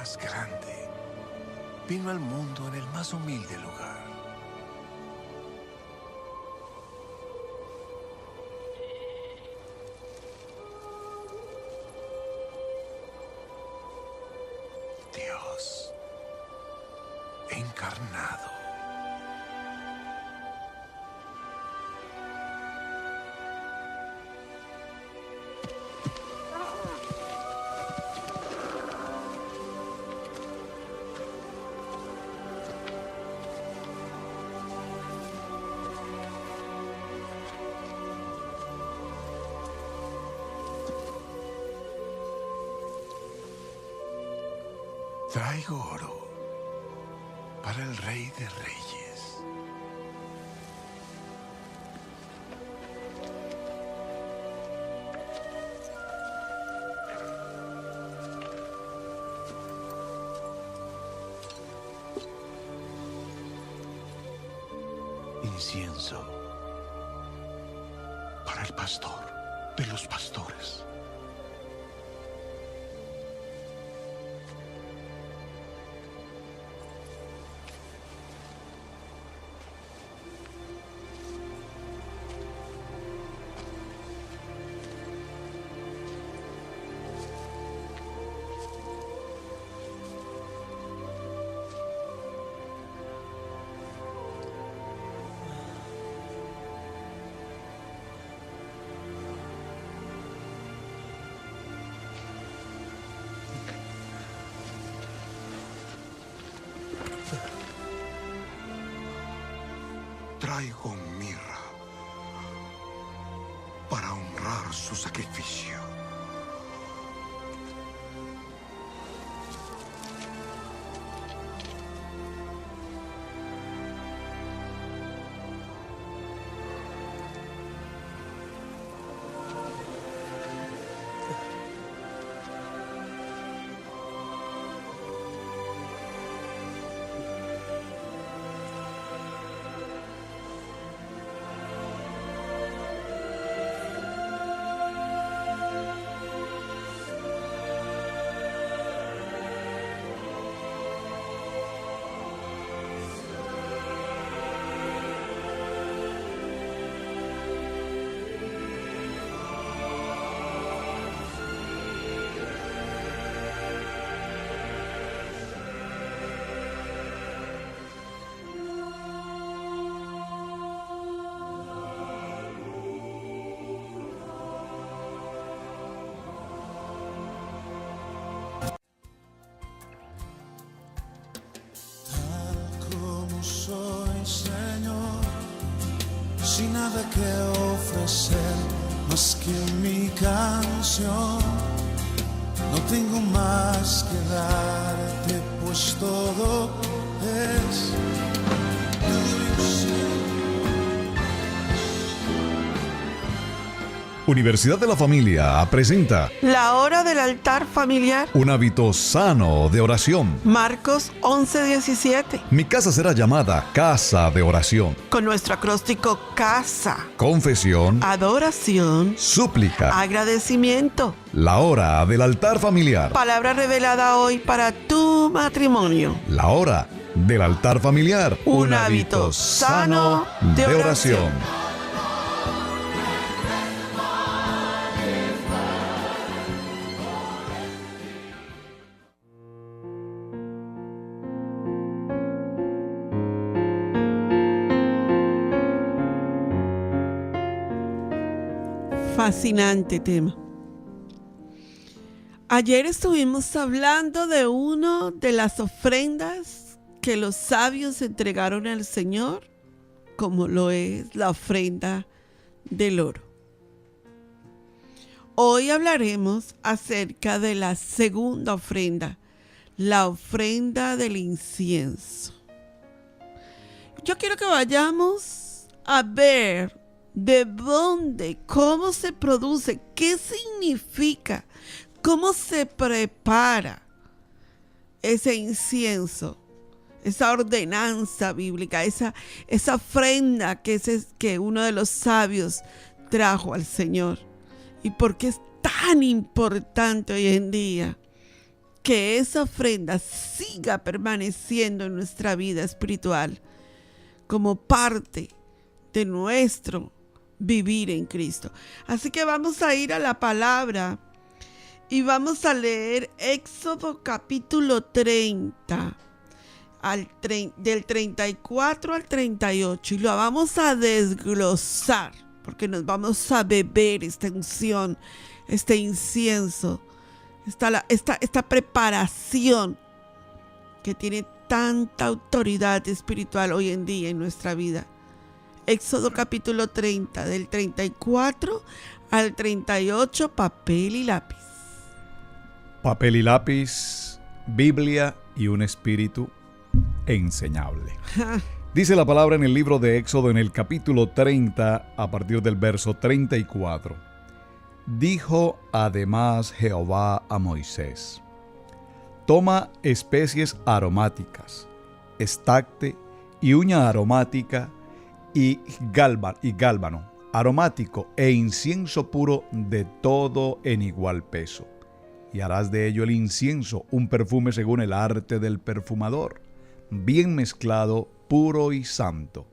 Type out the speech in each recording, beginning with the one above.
más grande vino al mundo en el más humilde lugar. Dios encarnado. Traigo oro para el Rey de Reyes. Incienso para el pastor de los pastores. Traigo mirra para honrar su sacrificio. Soy, Señor, sin nada que ofrecer más que mi canción. No tengo más que darte, pues todo es tuyo. Universidad de la Familia presenta La hora del altar familiar. un hábito sano de oración. Marcos 11:17. Mi casa será llamada casa de oración. Con nuestro acróstico casa, Confesión, adoración, súplica. agradecimiento. La hora del altar familiar. Palabra revelada hoy para tu matrimonio. La hora del altar familiar. Un hábito sano de oración. Fascinante tema. Ayer estuvimos hablando de una de las ofrendas que los sabios entregaron al Señor, como lo es la ofrenda del oro. Hoy hablaremos acerca de la segunda ofrenda, la ofrenda del incienso. Yo quiero que vayamos a ver de dónde, cómo se produce, qué significa, cómo se prepara ese incienso, esa ordenanza bíblica, esa ofrenda que uno de los sabios trajo al Señor. Y por qué es tan importante hoy en día que esa ofrenda siga permaneciendo en nuestra vida espiritual como parte de nuestro vivir en Cristo. Así que vamos a ir a la palabra y vamos a leer Éxodo capítulo 30, del 34 al 38, y lo vamos a desglosar, porque nos vamos a beber esta unción, este incienso, esta preparación que tiene tanta autoridad espiritual hoy en día en nuestra vida. Éxodo capítulo 30, del 34 al 38, papel y lápiz. Papel y lápiz, Biblia y un espíritu enseñable. Dice la palabra en el libro de Éxodo en el capítulo 30 a partir del verso 34. Dijo además Jehová a Moisés: toma especies aromáticas, estacte y uña aromática y gálbano aromático e incienso puro de todo en igual peso. Y harás de ello el incienso un perfume según el arte del perfumador, bien mezclado, puro y santo.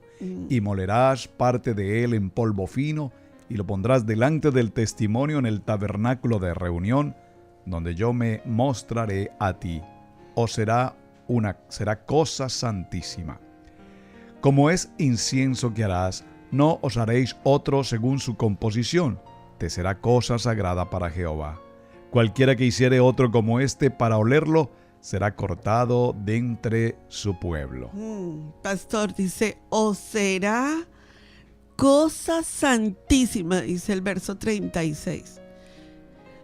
Y molerás parte de él en polvo fino y lo pondrás delante del testimonio en el tabernáculo de reunión, donde yo me mostraré a ti. Os será cosa santísima. Como es incienso que harás, no os haréis otro según su composición, te será cosa sagrada para Jehová. Cualquiera que hiciere otro como este para olerlo, será cortado de entre su pueblo. Pastor, dice, os será cosa santísima, dice el verso 36.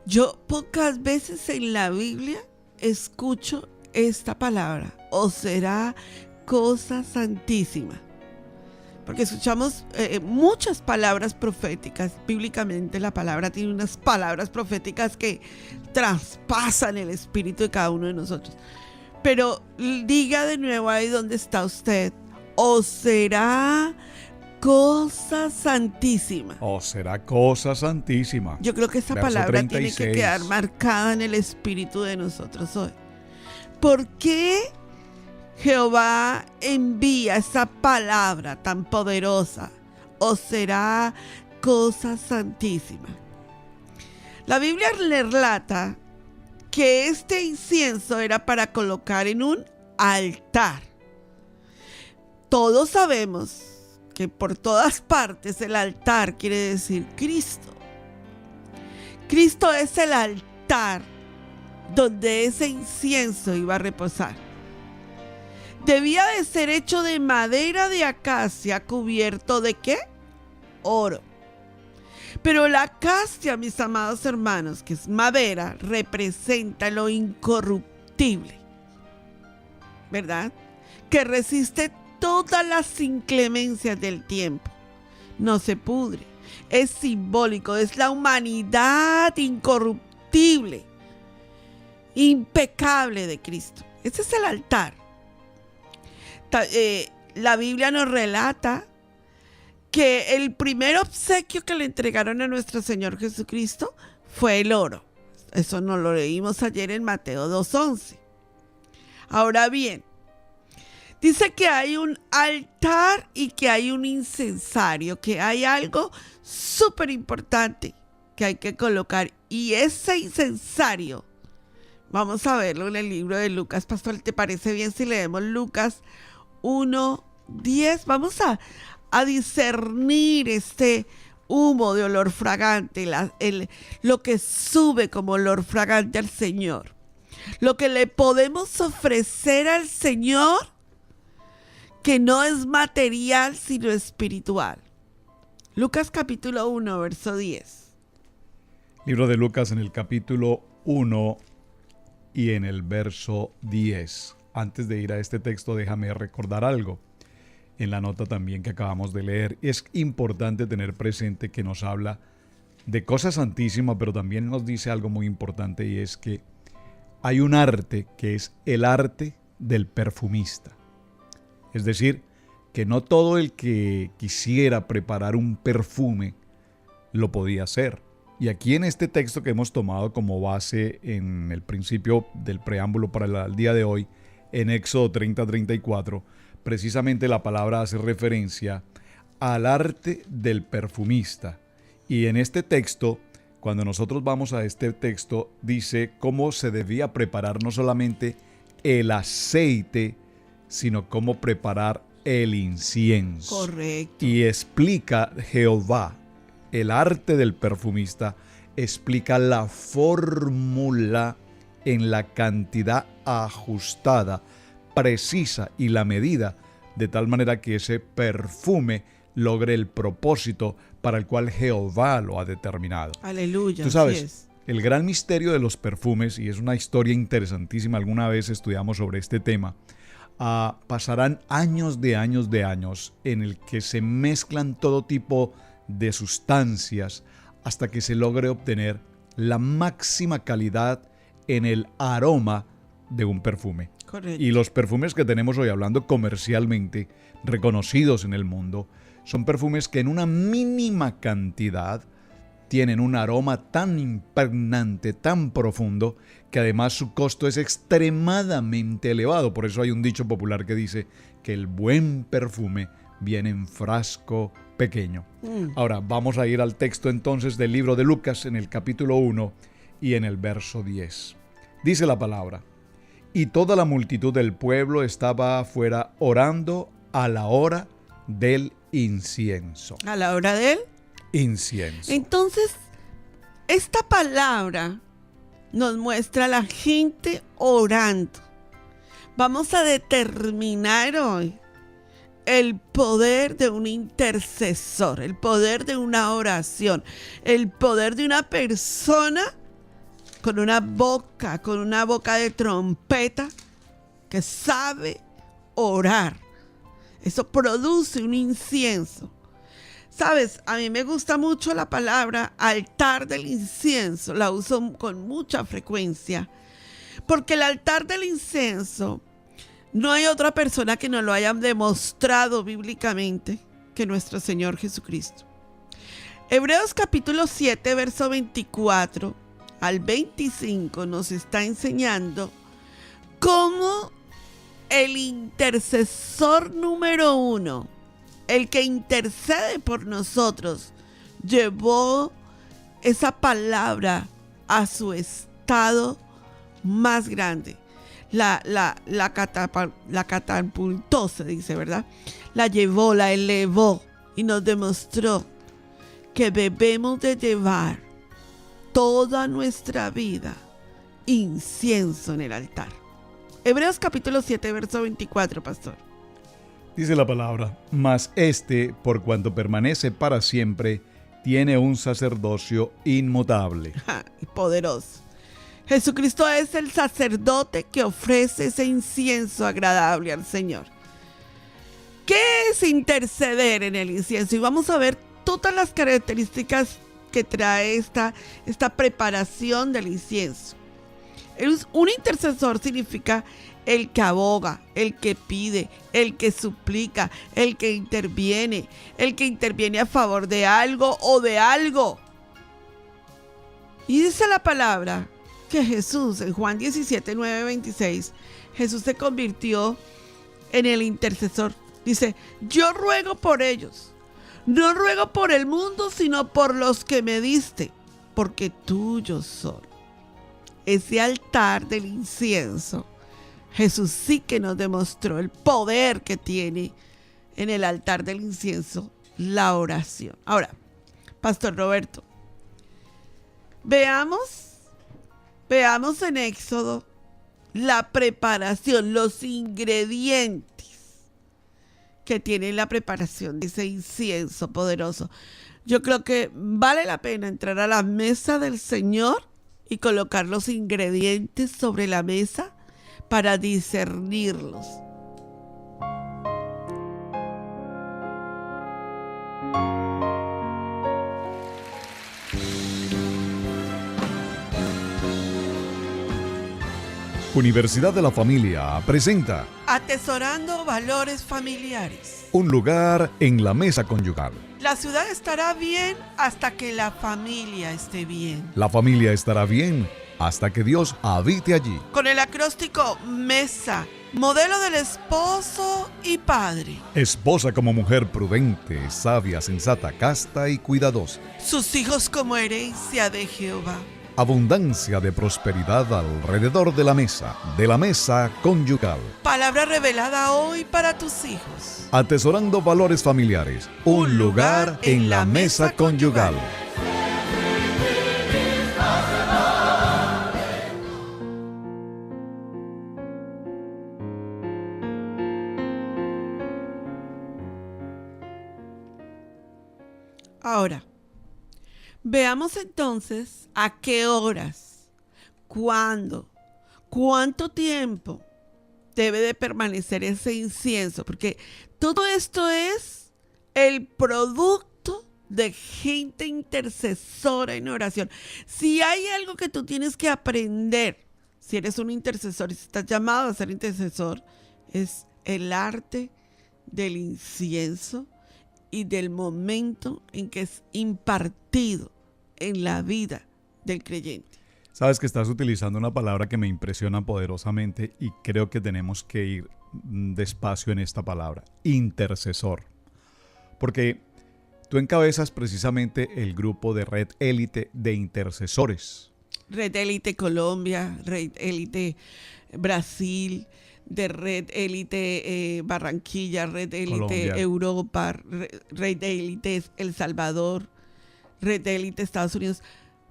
Yo pocas veces en la Biblia escucho esta palabra, os será cosa santísima. Porque escuchamos muchas palabras proféticas. Bíblicamente la palabra tiene unas palabras proféticas que traspasan el espíritu de cada uno de nosotros. Pero diga de nuevo ahí donde está usted, os será cosa santísima. Os será cosa santísima. Yo creo que esa Verso palabra 36. tiene que quedar marcada en el espíritu de nosotros hoy. ¿Por qué Jehová envía esa palabra tan poderosa? Os será cosa santísima. La Biblia le relata que este incienso era para colocar en un altar. Todos sabemos que por todas partes el altar quiere decir Cristo. Cristo es el altar donde ese incienso iba a reposar. Debía de ser hecho de madera de acacia, cubierto de ¿qué? Oro. Pero la acacia, mis amados hermanos, que es madera, representa lo incorruptible, ¿verdad? Que resiste todas las inclemencias del tiempo. No se pudre. Es simbólico, es la humanidad incorruptible, impecable de Cristo. Ese es el altar. La Biblia nos relata que el primer obsequio que le entregaron a nuestro Señor Jesucristo fue el oro. Eso nos lo leímos ayer en Mateo 2:11. Ahora bien, dice que hay un altar y que hay un incensario, que hay algo súper importante que hay que colocar. Y ese incensario, vamos a verlo en el libro de Lucas. Pastor, ¿te parece bien si leemos Lucas 1:10? Vamos a discernir este humo de olor fragante, lo que sube como olor fragante al Señor. Lo que le podemos ofrecer al Señor, que no es material sino espiritual. Lucas capítulo 1, verso 10. Libro de Lucas en el capítulo 1 y en el verso 10. Antes de ir a este texto, déjame recordar algo. En la nota también que acabamos de leer, es importante tener presente que nos habla de cosas santísimas, pero también nos dice algo muy importante, y es que hay un arte que es el arte del perfumista. Es decir, que no todo el que quisiera preparar un perfume lo podía hacer. Y aquí en este texto que hemos tomado como base en el principio del preámbulo para el día de hoy, en Éxodo 30-34, precisamente la palabra hace referencia al arte del perfumista. Y en este texto, cuando nosotros vamos a este texto, dice cómo se debía preparar no solamente el aceite, sino cómo preparar el incienso. Correcto. Y explica Jehová, el arte del perfumista, explica la fórmula en la cantidad ajustada, precisa y la medida, de tal manera que ese perfume logre el propósito para el cual Jehová lo ha determinado. Aleluya. Tú sabes, así es. el gran misterio de los perfumes, y es una historia interesantísima, alguna vez estudiamos sobre este tema, pasarán años de años en el que se mezclan todo tipo de sustancias hasta que se logre obtener la máxima calidad en el aroma de un perfume. Correcto. Y los perfumes que tenemos hoy, hablando comercialmente, reconocidos en el mundo, son perfumes que en una mínima cantidad tienen un aroma tan impregnante, tan profundo, que además su costo es extremadamente elevado. Por eso hay un dicho popular que dice que el buen perfume viene en frasco pequeño. Ahora vamos a ir al texto entonces del libro de Lucas en el capítulo 1 y en el verso 10. Dice la palabra: y toda la multitud del pueblo estaba afuera orando a la hora del incienso. A la hora del incienso. Entonces, esta palabra nos muestra a la gente orando. Vamos a determinar hoy el poder de un intercesor, el poder de una oración, el poder de una persona con una boca de trompeta que sabe orar. Eso produce un incienso. Sabes, a mí me gusta mucho la palabra altar del incienso, la uso con mucha frecuencia, porque el altar del incienso no hay otra persona que nos lo haya demostrado bíblicamente que nuestro Señor Jesucristo. Hebreos capítulo 7, verso 24 al 25 nos está enseñando cómo el intercesor número 1, el que intercede por nosotros, llevó esa palabra a su estado más grande. La catapultó, se dice, ¿verdad? La llevó, la elevó y nos demostró que debemos de llevar toda nuestra vida incienso en el altar. Hebreos capítulo 7, verso 24, pastor. Dice la palabra: mas por cuanto permanece para siempre, tiene un sacerdocio inmutable. Poderoso. Jesucristo es el sacerdote que ofrece ese incienso agradable al Señor. ¿Qué es interceder en el incienso? Y vamos a ver todas las características que trae esta preparación del incienso. Un intercesor significa el que aboga, el que pide, el que suplica, el que interviene a favor de algo o de algo. Y dice la palabra que Jesús, en Juan 17, 9, 26, Jesús se convirtió en el intercesor. Dice: yo ruego por ellos, no ruego por el mundo, sino por los que me diste, porque tuyos son. Ese altar del incienso, Jesús sí que nos demostró el poder que tiene en el altar del incienso la oración. Ahora, Pastor Roberto, veamos en Éxodo la preparación, los ingredientes que tiene la preparación de ese incienso poderoso. Yo creo que vale la pena entrar a la mesa del Señor y colocar los ingredientes sobre la mesa para discernirlos. Universidad de la Familia presenta Atesorando valores familiares. un lugar en la mesa conyugal. La ciudad estará bien hasta que la familia esté bien. La familia estará bien hasta que Dios habite allí. Con el acróstico mesa, modelo del esposo y padre. Esposa como mujer prudente, sabia, sensata, casta y cuidadosa. Sus hijos como herencia de Jehová. Abundancia de prosperidad alrededor de la mesa conyugal. Palabra revelada hoy para tus hijos. Atesorando valores familiares. Un lugar en la mesa conyugal. Ahora, veamos entonces a qué horas, cuándo, cuánto tiempo debe de permanecer ese incienso, porque todo esto es el producto de gente intercesora en oración. Si hay algo que tú tienes que aprender, si eres un intercesor y si estás llamado a ser intercesor, es el arte del incienso y del momento en que es impartido en la vida del creyente. Sabes que estás utilizando una palabra que me impresiona poderosamente y creo que tenemos que ir despacio en esta palabra, intercesor. Porque tú encabezas precisamente el grupo de Red Élite de intercesores. Red Élite Colombia, Red Élite Brasil, de Red Élite Barranquilla, Red Élite Colombia. Europa, Red Élite El Salvador, Red Élite Estados Unidos.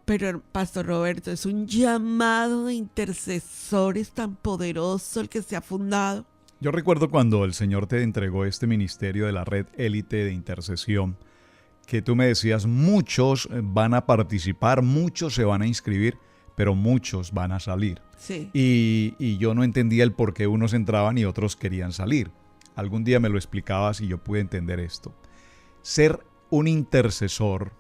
Pero, Pastor Roberto, es un llamado de intercesores tan poderoso el que se ha fundado. Yo recuerdo cuando el Señor te entregó este ministerio de la Red Élite de Intercesión, que tú me decías, muchos van a participar, muchos se van a inscribir, pero muchos van a salir. Sí. Y yo no entendía el por qué unos entraban y otros querían salir. Algún día me lo explicabas y yo pude entender esto. Ser un intercesor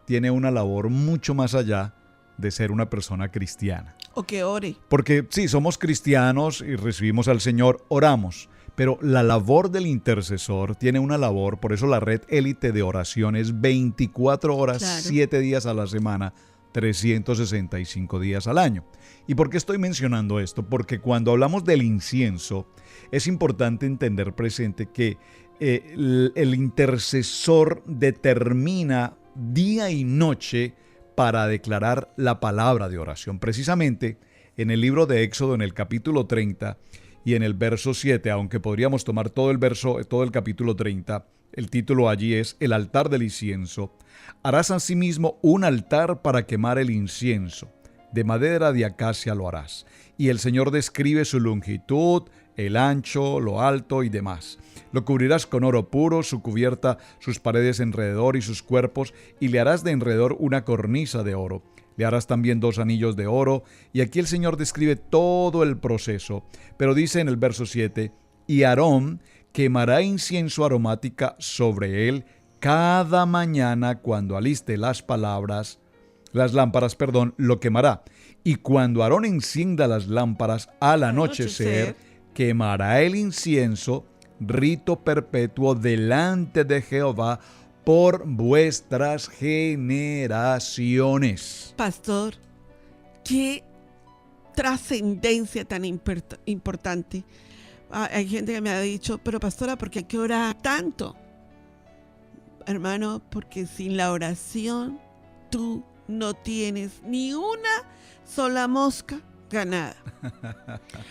tiene una labor mucho más allá de ser una persona cristiana. O que ore. Porque sí, somos cristianos y recibimos al Señor, oramos. Pero la labor del intercesor tiene una labor, por eso la Red Élite de Oración es 24 horas, Claro. 7 días a la semana, 365 días al año. ¿Y por qué estoy mencionando esto? Porque cuando hablamos del incienso, es importante entender presente que el intercesor determina día y noche para declarar la palabra de oración. Precisamente en el libro de Éxodo, en el capítulo 30 y en el verso 7, aunque podríamos tomar todo el capítulo 30, el título allí es El altar del incienso. Harás asimismo un altar para quemar el incienso. De madera de acacia lo harás. Y el Señor describe su longitud, el ancho, lo alto y demás. Lo cubrirás con oro puro, su cubierta, sus paredes enrededor y sus cuerpos, y le harás de enrededor una cornisa de oro. Le harás también 2 anillos de oro, y aquí el Señor describe todo el proceso. Pero dice en el verso 7, y Aarón quemará incienso aromática sobre él cada mañana cuando aliste las lámparas, lo quemará. Y cuando Aarón encienda las lámparas al anochecer, quemará el incienso, rito perpetuo delante de Jehová por vuestras generaciones. Pastor, qué trascendencia tan importante. Hay gente que me ha dicho, pero pastora, ¿por qué hay que orar tanto? Hermano, porque sin la oración tú no tienes ni una sola mosca ganada.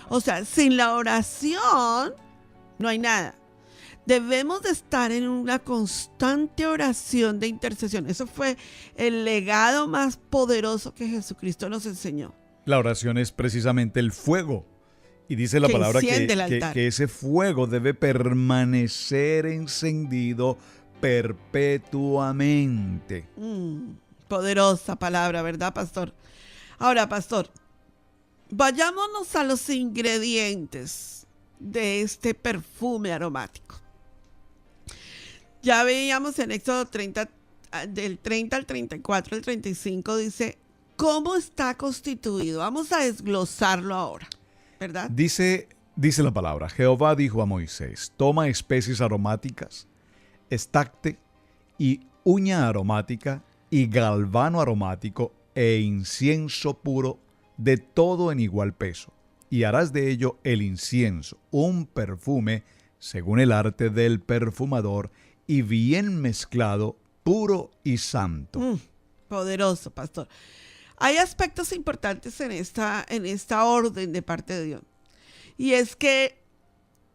O sea, sin la oración no hay nada. Debemos de estar en una constante oración de intercesión. Eso fue el legado más poderoso que Jesucristo nos enseñó. La oración es precisamente el fuego. Y dice la palabra que ese fuego debe permanecer encendido perpetuamente. Poderosa palabra, ¿verdad, pastor? Ahora, pastor, vayámonos a los ingredientes de este perfume aromático. Ya veíamos en Éxodo 30, del 30 al 34, al 35, dice cómo está constituido. Vamos a desglosarlo ahora, ¿verdad? Dice la palabra, Jehová dijo a Moisés, toma especies aromáticas, estacte y uña aromática y galvano aromático e incienso puro, de todo en igual peso. Y harás de ello el incienso, un perfume según el arte del perfumador, y bien mezclado, puro y santo. Poderoso, pastor. Hay aspectos importantes en esta orden de parte de Dios. Y es que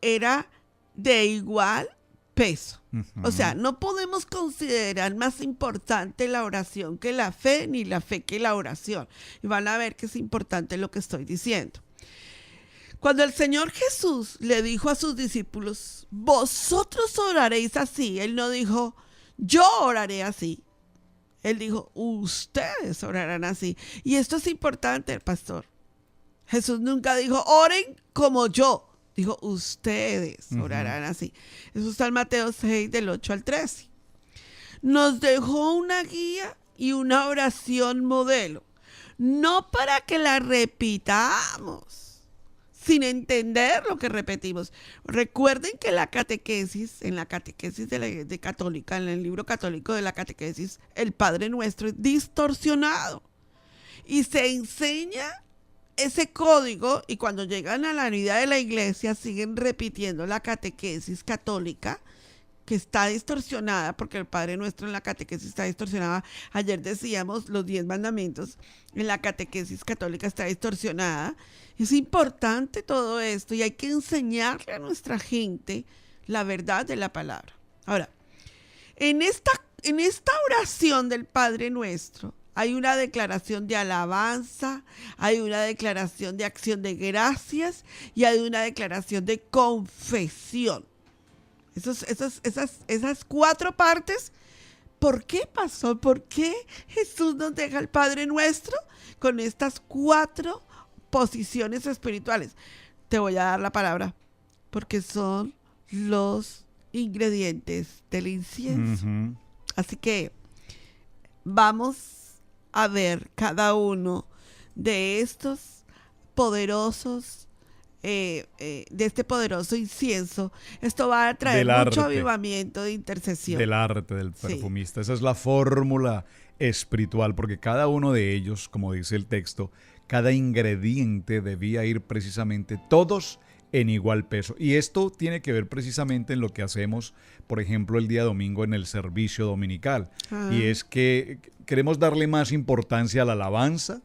era de igual peso. O sea, no podemos considerar más importante la oración que la fe, ni la fe que la oración. Y van a ver que es importante lo que estoy diciendo. Cuando el Señor Jesús le dijo a sus discípulos, vosotros oraréis así, Él no dijo, yo oraré así. Él dijo, ustedes orarán así. Y esto es importante, pastor. Jesús nunca dijo, oren como yo. Dijo, ustedes orarán así. Eso está en Mateo 6, del 8 al 13. Nos dejó una guía y una oración modelo. No para que la repitamos sin entender lo que repetimos. Recuerden que en la catequesis de católica, en el libro católico de la catequesis, el Padre Nuestro es distorsionado. Y se enseña ese código, y cuando llegan a la unidad de la iglesia siguen repitiendo la catequesis católica, que está distorsionada, porque el Padre Nuestro en la catequesis está distorsionada. Ayer decíamos los 10 mandamientos en la catequesis católica está distorsionada. Es importante todo esto y hay que enseñarle a nuestra gente la verdad de la palabra. Ahora, en esta oración del Padre Nuestro hay una declaración de alabanza, hay una declaración de acción de gracias y hay una declaración de confesión. Esas 4 partes, ¿por qué pasó? ¿Por qué Jesús nos deja el Padre Nuestro con estas 4 posiciones espirituales? Te voy a dar la palabra, porque son los ingredientes del incienso. Así que vamos a ver cada uno de estos poderosos de este poderoso incienso. Esto va a traer mucho avivamiento de intercesión. Del arte del perfumista. Sí. Esa es la fórmula espiritual, porque cada uno de ellos, como dice el texto, cada ingrediente debía ir precisamente todos en igual peso. Y esto tiene que ver precisamente en lo que hacemos, por ejemplo, el día domingo en el servicio dominical. Y es que queremos darle más importancia a la alabanza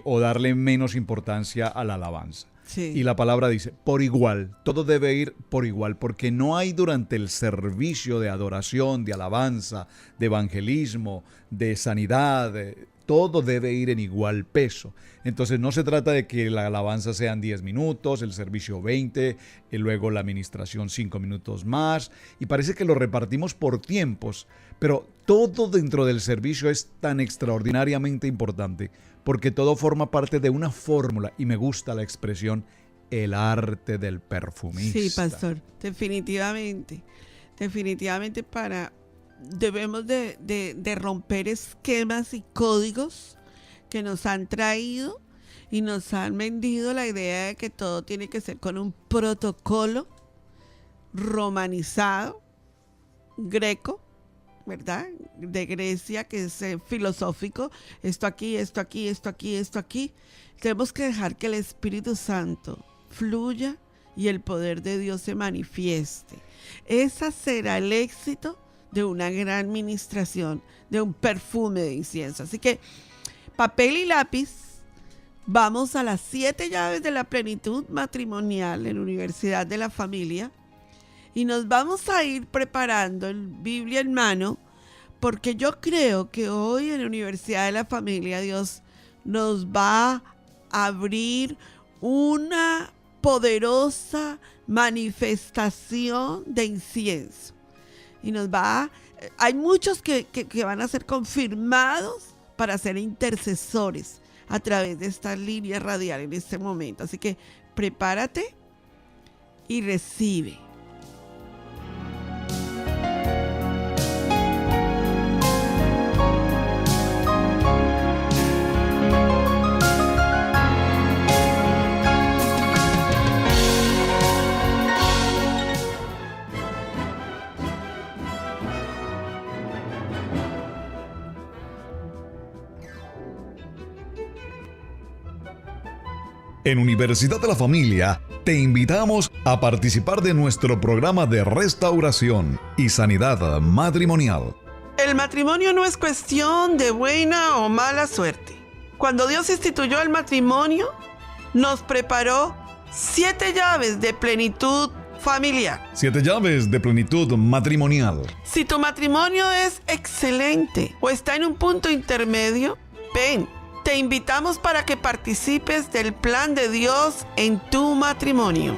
o darle menos importancia a la alabanza. Sí. Y la palabra dice, por igual, todo debe ir por igual, porque no hay durante el servicio de adoración, de alabanza, de evangelismo, de sanidad, todo debe ir en igual peso. Entonces no se trata de que la alabanza sean 10 minutos, el servicio 20, y luego la administración 5 minutos más, y parece que lo repartimos por tiempos, pero todo dentro del servicio es tan extraordinariamente importante, porque todo forma parte de una fórmula, y me gusta la expresión, el arte del perfumista. Sí, pastor, definitivamente debemos de romper esquemas y códigos que nos han traído y nos han vendido la idea de que todo tiene que ser con un protocolo romanizado, greco, ¿verdad? De Grecia, que es filosófico, esto aquí, esto aquí, esto aquí, esto aquí. Tenemos que dejar que el Espíritu Santo fluya y el poder de Dios se manifieste. Ese será el éxito de una gran ministración, de un perfume de incienso. Así que, papel y lápiz, vamos a las 7 llaves de la plenitud matrimonial en Universidad de la Familia. Y nos vamos a ir preparando en Biblia en mano, porque yo creo que hoy en la Universidad de la Familia Dios nos va a abrir una poderosa manifestación de incienso. Y hay muchos que van a ser confirmados para ser intercesores a través de esta línea radial en este momento. Así que prepárate y recibe. En Universidad de la Familia te invitamos a participar de nuestro programa de restauración y sanidad matrimonial. El matrimonio no es cuestión de buena o mala suerte. Cuando Dios instituyó el matrimonio, nos preparó 7 llaves de plenitud familiar. 7 llaves de plenitud matrimonial. Si tu matrimonio es excelente o está en un punto intermedio, ven, te invitamos para que participes del plan de Dios en tu matrimonio.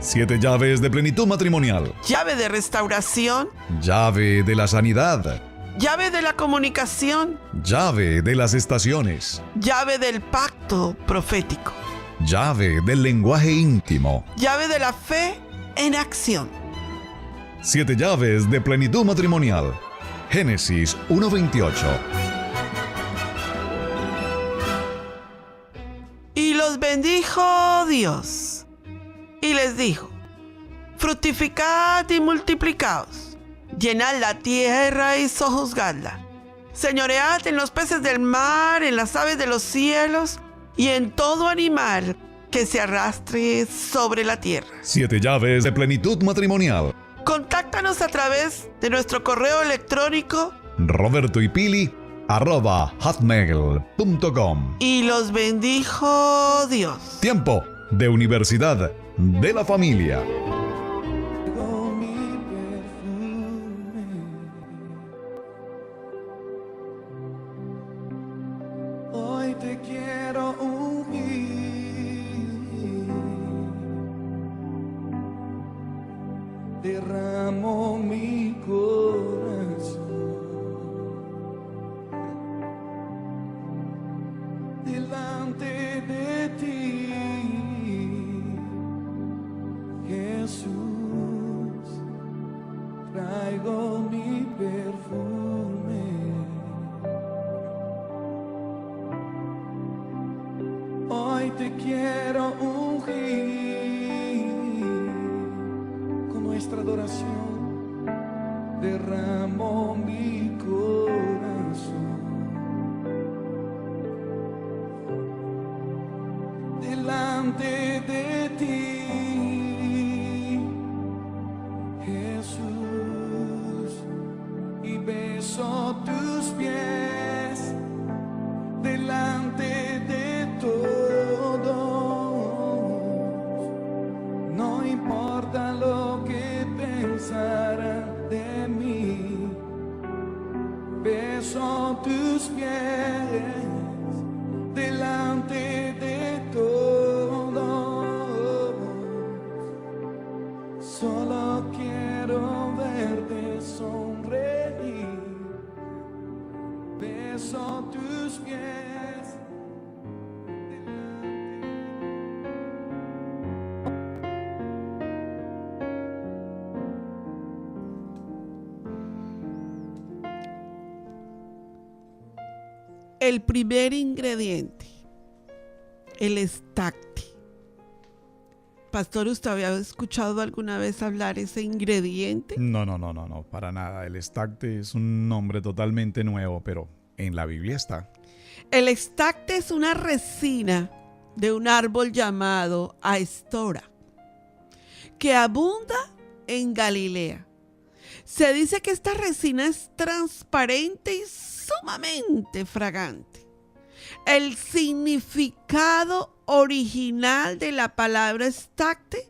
Siete llaves de plenitud matrimonial. Llave de restauración. Llave de la sanidad. Llave de la comunicación. Llave de las estaciones. Llave del pacto profético. Llave del lenguaje íntimo. Llave de la fe en acción. 7 llaves de plenitud matrimonial. Génesis 1:28. Y los bendijo Dios, y les dijo: fructificad y multiplicaos, llenad la tierra y sojuzgadla, señoread en los peces del mar, en las aves de los cielos, y en todo animal que se arrastre sobre la tierra. 7 llaves de plenitud matrimonial. Contáctanos a través de nuestro correo electrónico robertoypili@hotmail.com. y los bendijo Dios. Tiempo de Universidad de la Familia. Con mi perfume, hoy te quiero ungir. Derramo mi corazón delante de ti, Jesús. Traigo mi perfume. Hoy te quiero ungir con nuestra adoración. Derramo mi corazón delante de ti, Jesús, y beso tus pies delante de todos. No importa lo que pensarán de mí, beso tus pies delante de todos. Solo quiero verte sonreír, beso tus pies delante. El primer ingrediente, el estacte. Pastor, ¿usted había escuchado alguna vez hablar ese ingrediente? No, para nada. El estacte es un nombre totalmente nuevo, pero en la Biblia está. El estacte es una resina de un árbol llamado Aestora, que abunda en Galilea. Se dice que esta resina es transparente y sumamente fragante. El significado original de la palabra estacte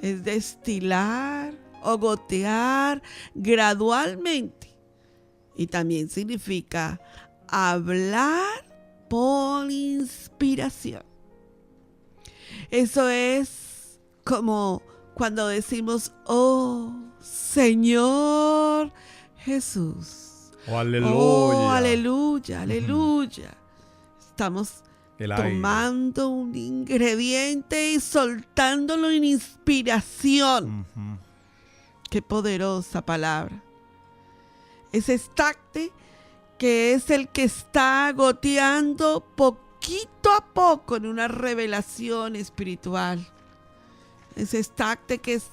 es destilar o gotear gradualmente, y también significa hablar por inspiración. Eso es como cuando decimos: oh Señor Jesús. Oh, aleluya. Oh, aleluya, aleluya. Estamos El aire. tomando un ingrediente y soltándolo en inspiración. Qué poderosa palabra. Ese estacte que es el que está goteando poquito a poco en una revelación espiritual. Ese estacte que es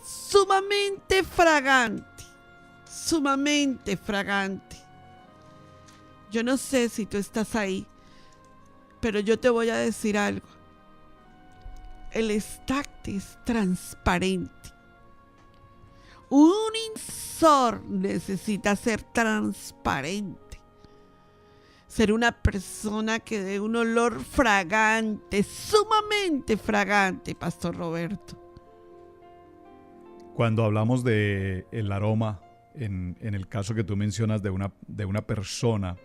sumamente fragante, sumamente fragante. Yo no sé si tú estás ahí, pero yo te voy a decir algo. El estacte es transparente. Un INSOR necesita ser transparente. Ser una persona que dé un olor fragante, sumamente fragante, Pastor Roberto. Cuando hablamos de el aroma, en el caso que tú mencionas de una persona,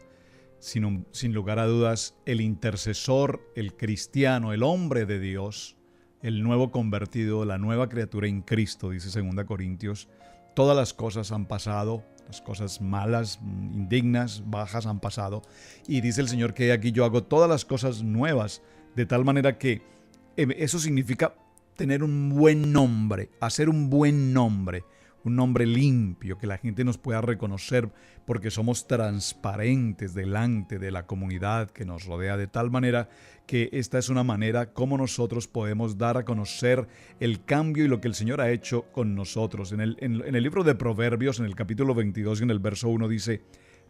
sin lugar a dudas, el intercesor, el cristiano, el hombre de Dios, el nuevo convertido, la nueva criatura en Cristo, dice 2 Corintios, todas las cosas han pasado, las cosas malas, indignas, bajas han pasado, y dice el Señor que aquí yo hago todas las cosas nuevas, de tal manera que eso significa tener un buen nombre, hacer un buen nombre, un nombre limpio, que la gente nos pueda reconocer porque somos transparentes delante de la comunidad que nos rodea, de tal manera que esta es una manera como nosotros podemos dar a conocer el cambio y lo que el Señor ha hecho con nosotros. En el libro de Proverbios, en el capítulo 22 y en el verso 1 dice,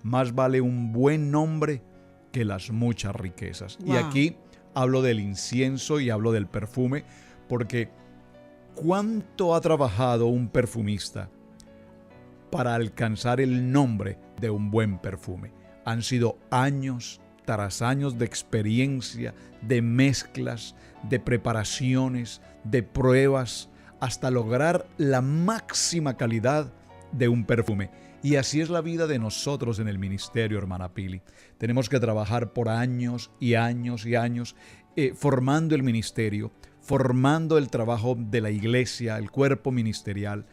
más vale un buen nombre que las muchas riquezas. Wow. Y aquí hablo del incienso y hablo del perfume, porque ¿cuánto ha trabajado un perfumista para alcanzar el nombre de un buen perfume? Han sido años tras años de experiencia, de mezclas, de preparaciones, de pruebas, hasta lograr la máxima calidad de un perfume. Y así es la vida de nosotros en el ministerio, hermana Pili. Tenemos que trabajar por años y años y años formando el ministerio, formando el trabajo de la iglesia, el cuerpo ministerial,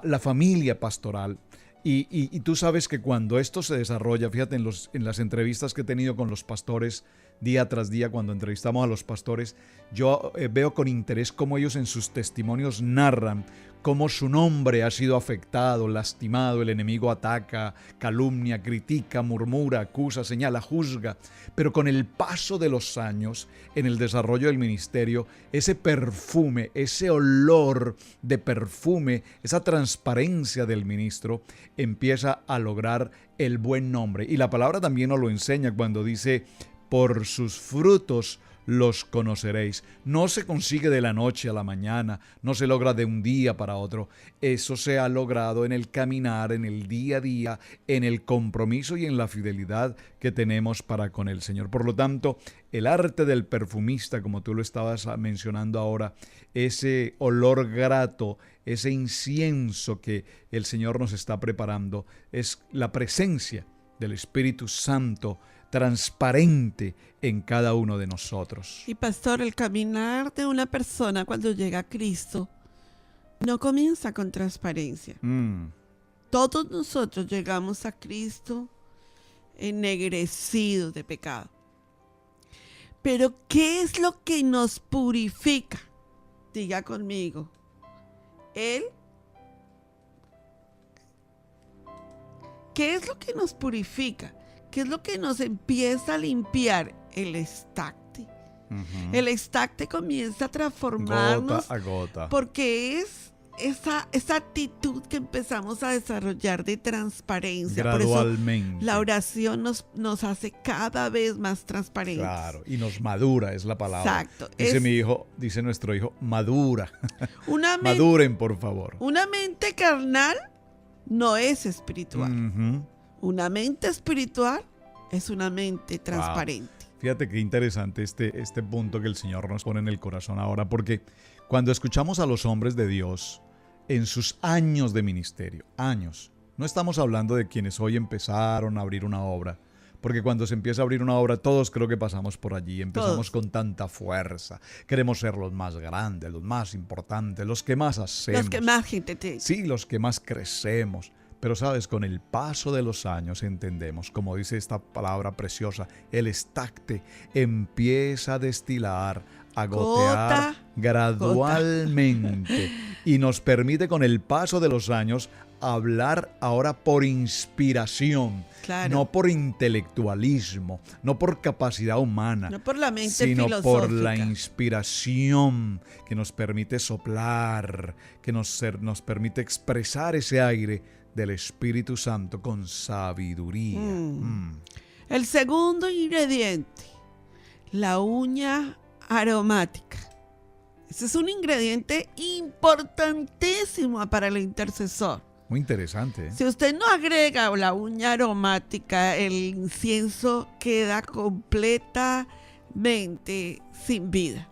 la familia pastoral. Y tú sabes que cuando esto se desarrolla, fíjate en las entrevistas que he tenido con los pastores día tras día, cuando entrevistamos a los pastores, yo veo con interés cómo ellos en sus testimonios narran cómo su nombre ha sido afectado, lastimado, el enemigo ataca, calumnia, critica, murmura, acusa, señala, juzga. Pero con el paso de los años, en el desarrollo del ministerio, ese perfume, ese olor de perfume, esa transparencia del ministro empieza a lograr el buen nombre. Y la palabra también nos lo enseña cuando dice, por sus frutos los conoceréis. No se consigue de la noche a la mañana, no se logra de un día para otro. Eso se ha logrado en el caminar, en el día a día, en el compromiso y en la fidelidad que tenemos para con el Señor. Por lo tanto, el arte del perfumista, como tú lo estabas mencionando ahora, ese olor grato, ese incienso que el Señor nos está preparando, es la presencia del Espíritu Santo transparente en cada uno de nosotros. Y pastor, el caminar de una persona cuando llega a Cristo no comienza con transparencia. Todos nosotros llegamos a Cristo ennegrecidos de pecado. Pero ¿qué es lo que nos purifica? Diga conmigo. Él. ¿Qué es lo que nos purifica? ¿Qué es lo que nos empieza a limpiar? El estacte. El estacte comienza a transformarnos gota a gota, porque es esa actitud que empezamos a desarrollar de transparencia. gradualmente. Por eso la oración nos hace cada vez más transparentes. Claro, y nos madura, es la palabra. Exacto. Dice nuestro hijo, madura. Una Maduren, por favor. Una mente carnal no es espiritual. Una mente espiritual es una mente transparente. Wow. Fíjate qué interesante este punto que el Señor nos pone en el corazón ahora, porque cuando escuchamos a los hombres de Dios en sus años de ministerio, años, no estamos hablando de quienes hoy empezaron a abrir una obra, porque cuando se empieza a abrir una obra, todos creo que pasamos por allí, empezamos con tanta fuerza, queremos ser los más grandes, los más importantes, los que más hacemos. Los que más gente te... Sí, los que más crecemos. Pero sabes, con el paso de los años entendemos, como dice esta palabra preciosa, el estacte empieza a destilar, a gotear gradualmente y nos permite con el paso de los años hablar ahora por inspiración, Claro. no por intelectualismo, no por capacidad humana, No por la mente sino filosófica. por la inspiración que nos permite soplar, que nos permite expresar ese aire del Espíritu Santo con sabiduría. El segundo ingrediente, la uña aromática. Ese es un ingrediente importantísimo para el intercesor. Muy interesante. Si usted no agrega la uña aromática, el incienso queda completamente sin vida.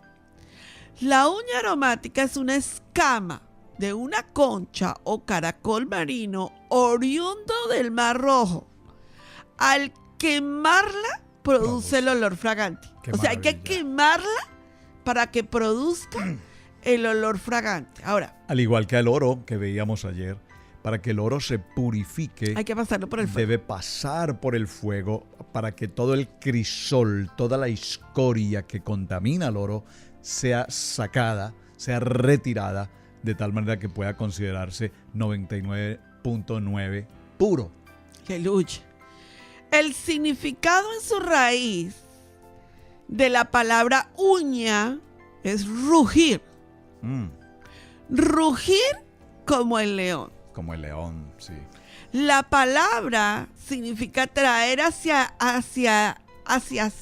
La uña aromática es una escama de una concha o caracol marino oriundo del Mar Rojo. Al quemarla, produce el olor fragante. O sea, hay que quemarla para que produzca el olor fragante. Ahora, al igual que el oro que veíamos ayer, para que el oro se purifique, hay que pasarlo por el fuego. Debe pasar por el fuego para que todo el crisol, toda la escoria que contamina el oro sea sacada, sea retirada, de tal manera que pueda considerarse 99.9 puro. Aleluya. El significado en su raíz de la palabra uña es rugir. Rugir como el león. Como el león, sí. La palabra significa traer hacia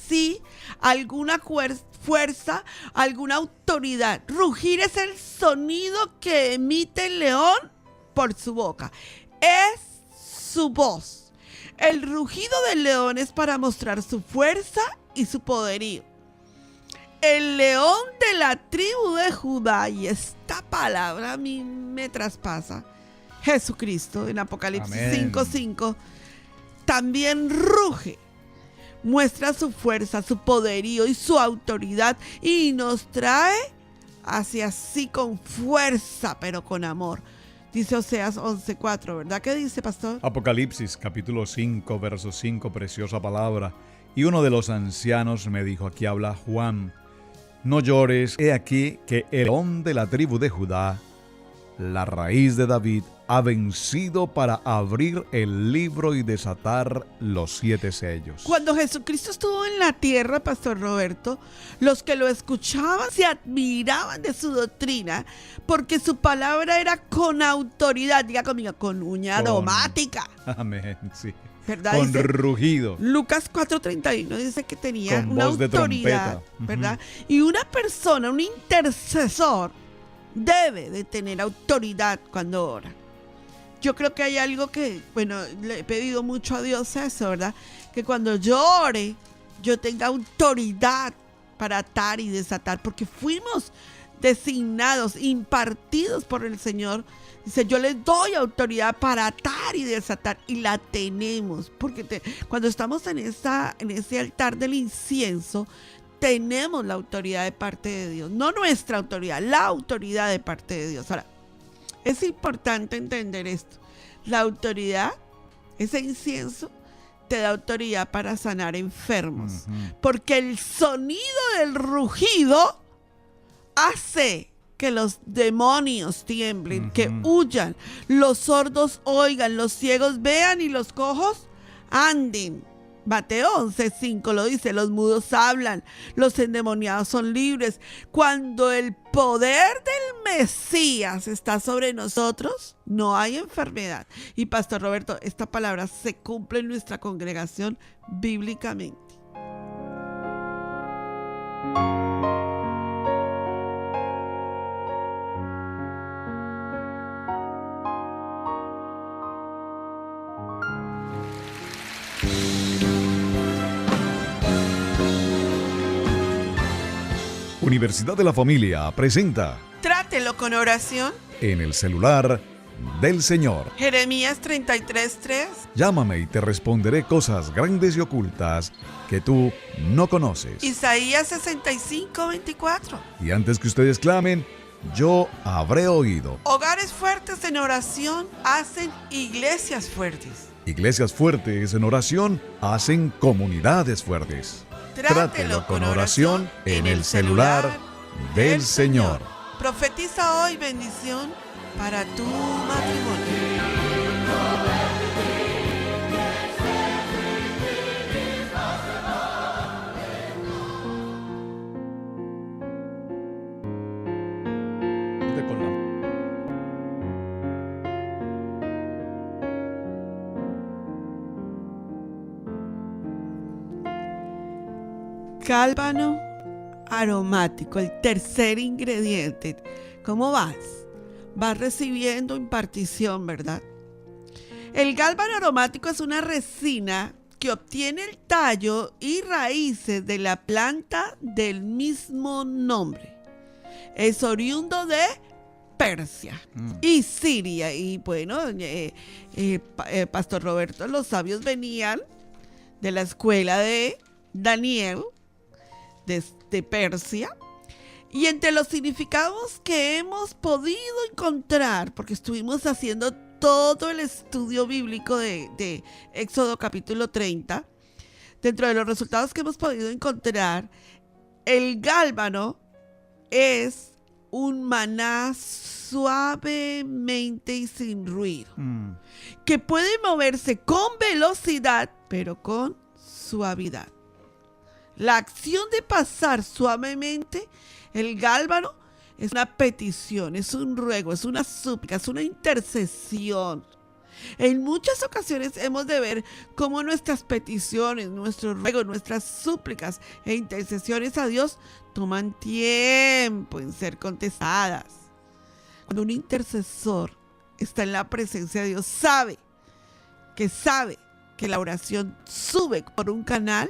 sí alguna fuerza, alguna autoridad. Rugir es el sonido que emite el león por su boca. Es su voz. El rugido del león es para mostrar su fuerza y su poderío. El león de la tribu de Judá, y esta palabra a mí me traspasa, Jesucristo, en Apocalipsis 5:5, también ruge, muestra su fuerza, su poderío y su autoridad y nos trae hacia sí con fuerza, pero con amor. Dice Oseas 11:4, ¿verdad? ¿Qué dice, pastor? Apocalipsis capítulo 5, verso 5, preciosa palabra. Y uno de los ancianos me dijo, aquí habla Juan, no llores, he aquí que el león de la tribu de Judá, la raíz de David, ha vencido para abrir el libro y desatar los 7 sellos. Cuando Jesucristo estuvo en la tierra, Pastor Roberto, los que lo escuchaban se admiraban de su doctrina, porque su palabra era con autoridad, diga conmigo, con uña aromática. Amén, sí. ¿Verdad? Con Dice, rugido. Lucas 4:31 dice que tenía con una voz de autoridad, ¿verdad? Y una persona, un intercesor, debe de tener autoridad cuando ora. Yo creo que hay algo que, bueno, le he pedido mucho a Dios eso, ¿verdad? Que cuando yo ore, yo tenga autoridad para atar y desatar, porque fuimos designados, impartidos por el Señor. Dice, yo les doy autoridad para atar y desatar, y la tenemos, porque cuando estamos en ese altar del incienso, tenemos la autoridad de parte de Dios, no nuestra autoridad, la autoridad de parte de Dios. Ahora, es importante entender esto. La autoridad, ese incienso, te da autoridad para sanar enfermos. Porque el sonido del rugido hace que los demonios tiemblen, que huyan, los sordos oigan, los ciegos vean y los cojos anden. Mateo 11:5 lo dice, los mudos hablan, los endemoniados son libres. Cuando el poder del Mesías está sobre nosotros, no hay enfermedad. Y Pastor Roberto, esta palabra se cumple en nuestra congregación bíblicamente. Universidad de la Familia presenta Trátelo con oración. En el celular del Señor. Jeremías 33:3. Llámame y te responderé cosas grandes y ocultas que tú no conoces. Isaías 65:24. Y antes que ustedes clamen, yo habré oído. Hogares fuertes en oración hacen iglesias fuertes. Iglesias fuertes en oración hacen comunidades fuertes. Trátelo con oración en el celular del Señor. Profetiza hoy bendición para tu matrimonio. Gálbano aromático, el tercer ingrediente. ¿Cómo vas? Vas recibiendo impartición, ¿verdad? El gálbano aromático es una resina que obtiene el tallo y raíces de la planta del mismo nombre. Es oriundo de Persia y Siria. Y bueno, Pastor Roberto, los sabios venían de la escuela de Daniel, de Persia. Y entre los significados que hemos podido encontrar, porque estuvimos haciendo todo el estudio bíblico de Éxodo capítulo 30, dentro de los resultados que hemos podido encontrar, el gálbano es un maná suavemente y sin ruido, que puede moverse con velocidad, pero con suavidad. La acción de pasar suavemente el gálbano es una petición, es un ruego, es una súplica, es una intercesión. En muchas ocasiones hemos de ver cómo nuestras peticiones, nuestros ruegos, nuestras súplicas e intercesiones a Dios toman tiempo en ser contestadas. Cuando un intercesor está en la presencia de Dios, sabe que la oración sube por un canal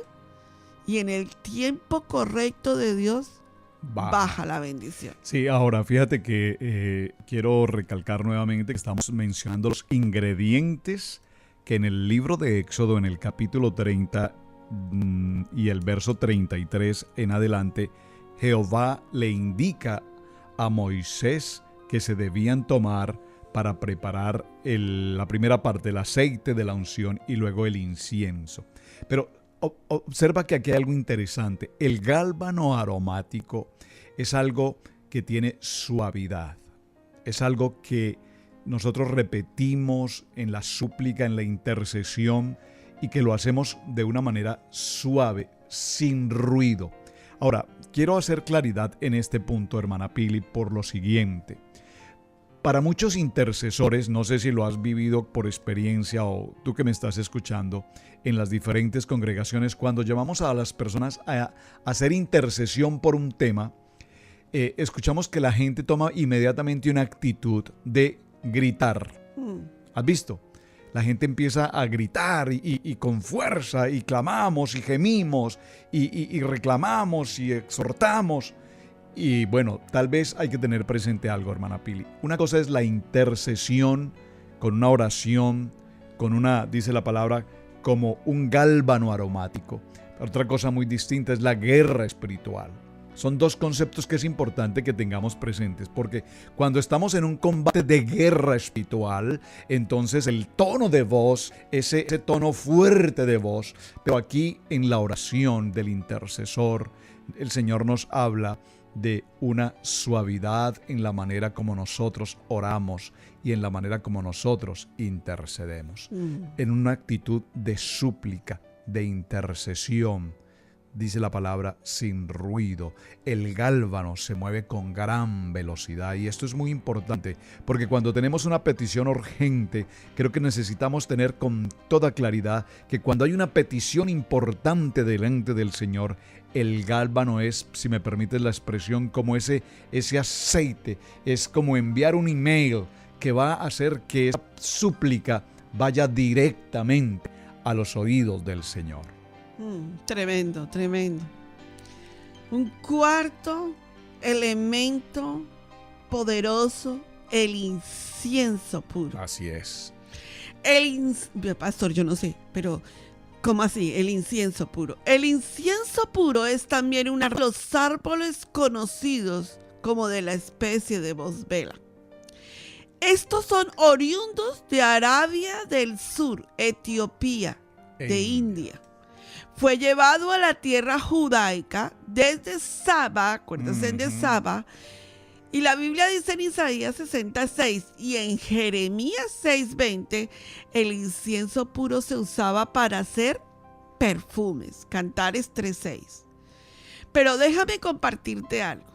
y en el tiempo correcto de Dios baja la bendición. Sí, ahora fíjate que quiero recalcar nuevamente que estamos mencionando los ingredientes que en el libro de Éxodo, en el capítulo 30 y el verso 33 en adelante, Jehová le indica a Moisés que se debían tomar para preparar la primera parte, el aceite de la unción y luego el incienso. Pero observa que aquí hay algo interesante. El gálbano aromático es algo que tiene suavidad. Es algo que nosotros repetimos en la súplica, en la intercesión, y que lo hacemos de una manera suave, sin ruido. Ahora, quiero hacer claridad en este punto, hermana Pili, por lo siguiente. Para muchos intercesores, no sé si lo has vivido por experiencia o tú que me estás escuchando, en las diferentes congregaciones, cuando llevamos a las personas a hacer intercesión por un tema, escuchamos que la gente toma inmediatamente una actitud de gritar. ¿Has visto? La gente empieza a gritar y con fuerza, y clamamos y gemimos y reclamamos y exhortamos. Y bueno, tal vez hay que tener presente algo, hermana Pili. Una cosa es la intercesión con una oración, dice la palabra, como un gálbano aromático. Otra cosa muy distinta es la guerra espiritual. Son dos conceptos que es importante que tengamos presentes, porque cuando estamos en un combate de guerra espiritual, entonces el tono de voz, ese tono fuerte de voz, pero aquí en la oración del intercesor, el Señor nos habla de una suavidad en la manera como nosotros oramos y en la manera como nosotros intercedemos. En una actitud de súplica, de intercesión, dice la palabra, sin ruido. El gálbano se mueve con gran velocidad y esto es muy importante porque cuando tenemos una petición urgente, creo que necesitamos tener con toda claridad que cuando hay una petición importante delante del Señor, el gálbano es, si me permites la expresión, como ese aceite, es como enviar un email que va a hacer que esa súplica vaya directamente a los oídos del Señor. Tremendo, tremendo. Un cuarto elemento poderoso, el incienso puro. Así es. Pastor, yo no sé, pero ¿cómo así? El incienso puro. El incienso puro es también uno de los árboles conocidos como de la especie de bosvela. Estos son oriundos de Arabia del Sur, Etiopía, de India. Fue llevado a la tierra judaica desde Saba, acuérdense de Saba, y la Biblia dice en Isaías 66 y en Jeremías 6:20, el incienso puro se usaba para hacer perfumes, Cantares 3:6. Pero déjame compartirte algo.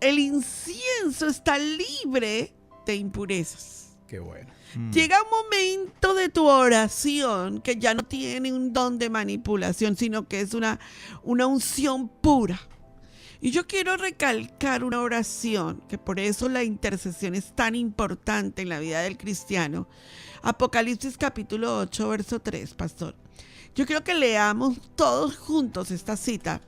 El incienso está libre de impurezas. Qué bueno. Llega un momento de tu oración que ya no tiene un don de manipulación, sino que es una unción pura. Y yo quiero recalcar una oración, que por eso la intercesión es tan importante en la vida del cristiano. Apocalipsis capítulo 8, verso 3, pastor. Yo quiero que leamos todos juntos esta cita,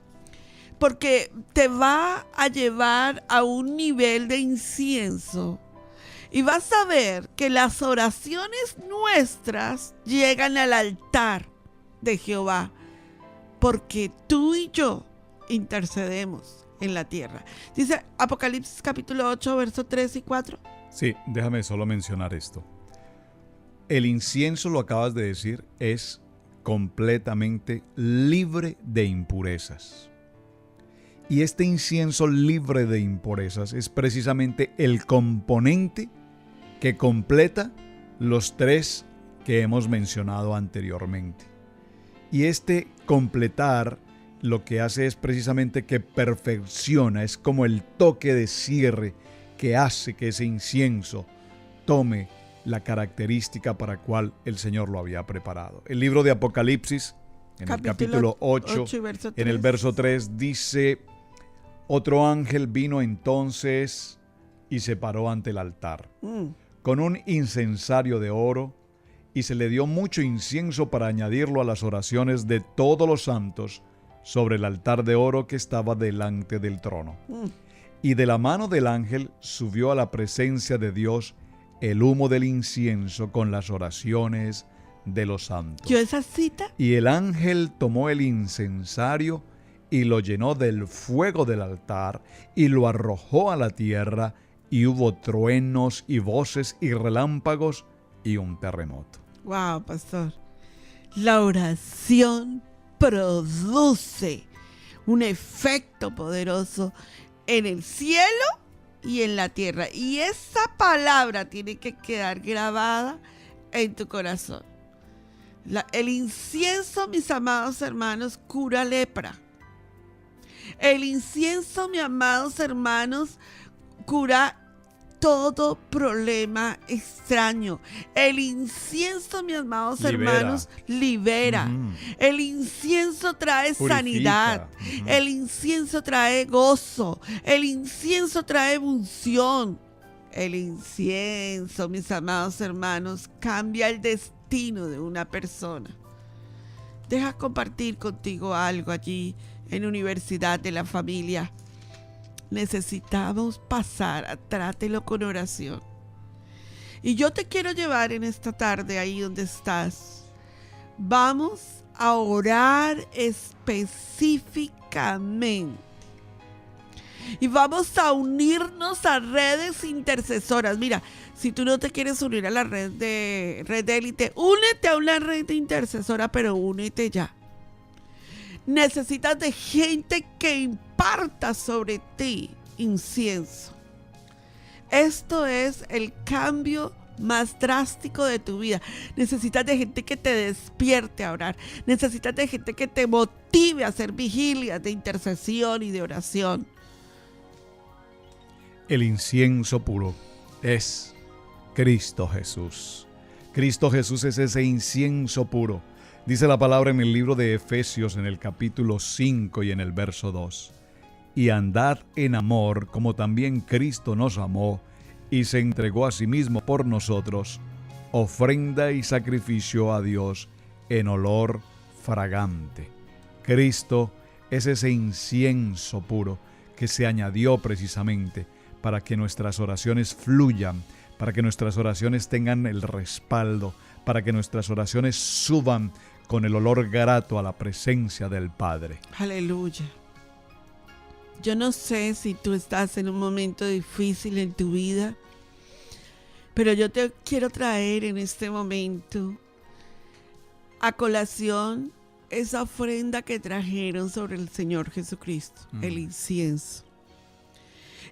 porque te va a llevar a un nivel de incienso. Y vas a ver que las oraciones nuestras llegan al altar de Jehová, porque tú y yo intercedemos en la tierra. Dice Apocalipsis capítulo 8, versos 3 y 4. Sí, déjame solo mencionar esto. El incienso, lo acabas de decir, es completamente libre de impurezas. Y este incienso libre de impurezas es precisamente el componente que completa los tres que hemos mencionado anteriormente. Y este completar lo que hace es precisamente que perfecciona, es como el toque de cierre que hace que ese incienso tome la característica para cual el Señor lo había preparado. El libro de Apocalipsis, en el capítulo 8 en el verso 3, dice: otro ángel vino entonces y se paró ante el altar con un incensario de oro, y se le dio mucho incienso para añadirlo a las oraciones de todos los santos sobre el altar de oro que estaba delante del trono. Y de la mano del ángel subió a la presencia de Dios el humo del incienso con las oraciones de los santos. ¿Yo esa cita? Y el ángel tomó el incensario y lo llenó del fuego del altar y lo arrojó a la tierra, y hubo truenos y voces y relámpagos y un terremoto. Wow, pastor. La oración produce un efecto poderoso en el cielo y en la tierra. Y esa palabra tiene que quedar grabada en tu corazón. El incienso, mis amados hermanos, cura lepra. El incienso, mis amados hermanos, cura todo problema extraño. El incienso, mis amados hermanos, libera. El incienso trae sanidad. El incienso trae gozo. El incienso trae unción. El incienso, mis amados hermanos, cambia el destino de una persona. Deja compartir contigo algo allí en Universidad de la Familia. Necesitamos pasar a Trátelo con oración. Y yo te quiero llevar en esta tarde ahí donde estás. Vamos a orar específicamente. Y vamos a unirnos a redes intercesoras. Mira, si tú no te quieres unir a la red de élite, únete a una red intercesora, pero únete ya. Necesitas de gente que imparta sobre ti incienso. Esto es el cambio más drástico de tu vida. Necesitas de gente que te despierte a orar. Necesitas de gente que te motive a hacer vigilias de intercesión y de oración. El incienso puro es Cristo Jesús. Cristo Jesús es ese incienso puro. Dice la palabra en el libro de Efesios, en el capítulo 5 y en el verso 2. Y andad en amor, como también Cristo nos amó y se entregó a sí mismo por nosotros, ofrenda y sacrificio a Dios en olor fragante. Cristo es ese incienso puro que se añadió precisamente para que nuestras oraciones fluyan, para que nuestras oraciones tengan el respaldo, para que nuestras oraciones suban con el olor grato a la presencia del Padre. Aleluya. Yo no sé si tú estás en un momento difícil en tu vida, pero yo te quiero traer en este momento a colación esa ofrenda que trajeron sobre el Señor Jesucristo, el incienso.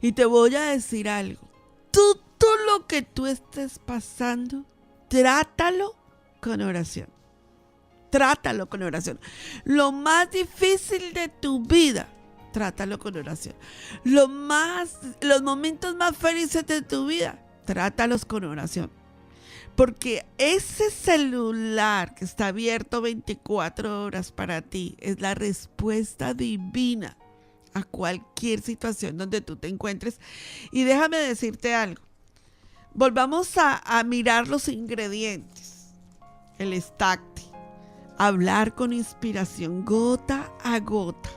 Y te voy a decir algo. Todo lo que tú estés pasando, trátalo con oración. Trátalo con oración. Lo más difícil de tu vida, trátalo con oración. Los momentos más felices de tu vida, trátalos con oración. Porque ese celular que está abierto 24 horas para ti es la respuesta divina a cualquier situación donde tú te encuentres. Y déjame decirte algo. Volvamos a mirar los ingredientes. El Stacti. Hablar con inspiración, gota a gota.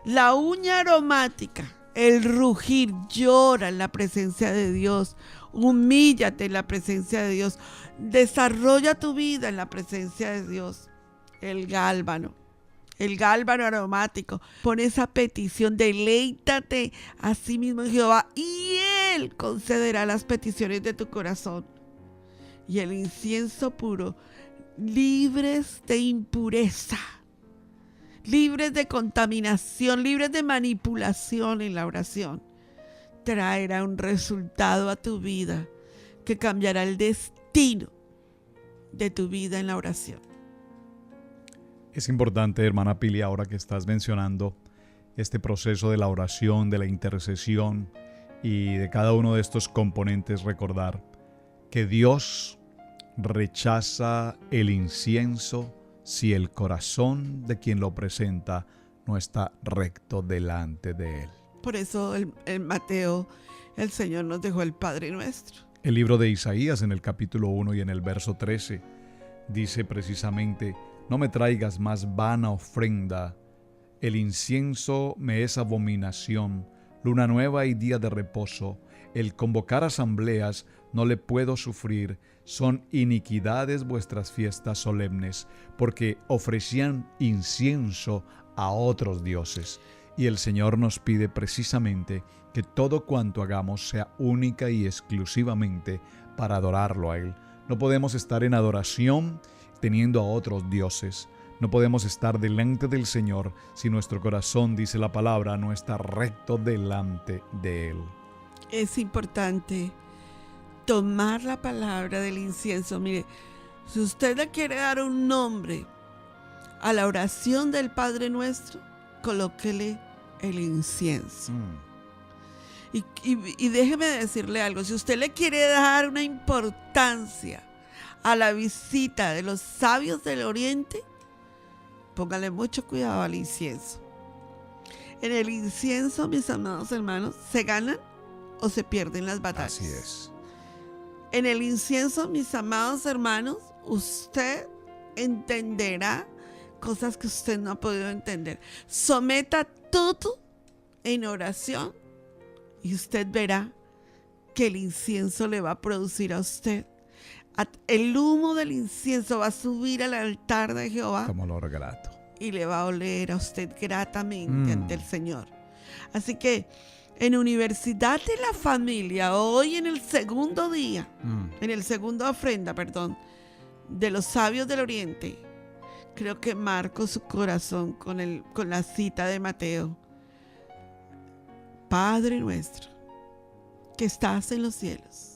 La uña aromática, el rugir, llora en la presencia de Dios. Humíllate en la presencia de Dios. Desarrolla tu vida en la presencia de Dios. El gálbano aromático. Pon esa petición, deleítate a sí mismo en Jehová y Él concederá las peticiones de tu corazón. Y el incienso puro, libres de impureza, libres de contaminación, libres de manipulación en la oración, traerá un resultado a tu vida que cambiará el destino de tu vida en la oración. Es importante, hermana Pili, ahora que estás mencionando este proceso de la oración, de la intercesión y de cada uno de estos componentes, recordar que Dios rechaza el incienso si el corazón de quien lo presenta no está recto delante de Él. Por eso en Mateo el Señor nos dejó el Padre Nuestro. El libro de Isaías en el capítulo 1 y en el verso 13 dice precisamente: no me traigas más vana ofrenda, el incienso me es abominación, luna nueva y día de reposo, el convocar asambleas no le puedo sufrir, son iniquidades vuestras fiestas solemnes, porque ofrecían incienso a otros dioses. Y el Señor nos pide precisamente que todo cuanto hagamos sea única y exclusivamente para adorarlo a Él. No podemos estar en adoración teniendo a otros dioses. No podemos estar delante del Señor si nuestro corazón, dice la palabra, no está recto delante de Él. Es importante tomar la palabra del incienso. Mire, si usted le quiere dar un nombre a la oración del Padre Nuestro, colóquele el incienso. Y déjeme decirle algo, si usted le quiere dar una importancia a la visita de los sabios del Oriente, póngale mucho cuidado al incienso. En el incienso, mis amados hermanos, se ganan o se pierden las batallas. Así es. En el incienso, mis amados hermanos, usted entenderá cosas que usted no ha podido entender. Someta todo en oración y usted verá que el incienso le va a producir a usted. El humo del incienso va a subir al altar de Jehová como olor grato y le va a oler a usted gratamente ante el Señor. Así que en Universidad de la Familia, hoy en el segundo día, en el segundo ofrenda, de los sabios del Oriente, creo que marco su corazón con la cita de Mateo. Padre nuestro, que estás en los cielos,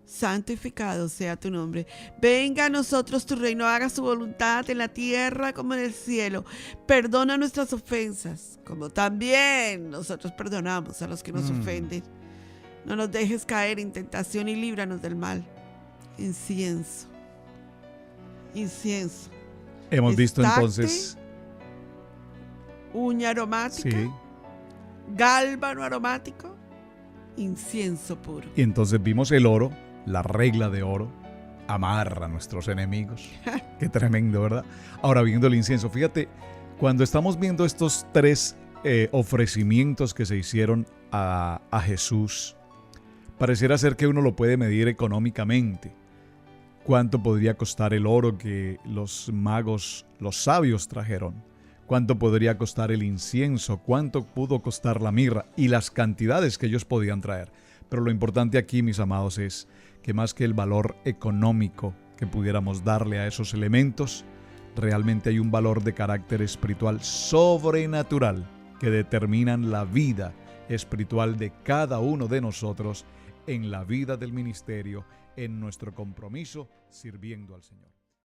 santificado sea tu nombre. Venga a nosotros tu reino, haga su voluntad en la tierra como en el cielo. Perdona nuestras ofensas, como también nosotros perdonamos a los que nos ofenden. No nos dejes caer en tentación y líbranos del mal. Incienso. Hemos visto entonces uña aromática, sí, gálbano aromático, incienso puro. Y entonces vimos el oro, la regla de oro, amar a nuestros enemigos. Qué tremendo, ¿verdad? Ahora viendo el incienso, fíjate, cuando estamos viendo estos tres ofrecimientos que se hicieron a Jesús, pareciera ser que uno lo puede medir económicamente. ¿Cuánto podría costar el oro que los magos, los sabios trajeron? ¿Cuánto podría costar el incienso? ¿Cuánto pudo costar la mirra? Y las cantidades que ellos podían traer. Pero lo importante aquí, mis amados, es que más que el valor económico que pudiéramos darle a esos elementos, realmente hay un valor de carácter espiritual sobrenatural que determinan la vida espiritual de cada uno de nosotros en la vida del ministerio, en nuestro compromiso sirviendo al Señor.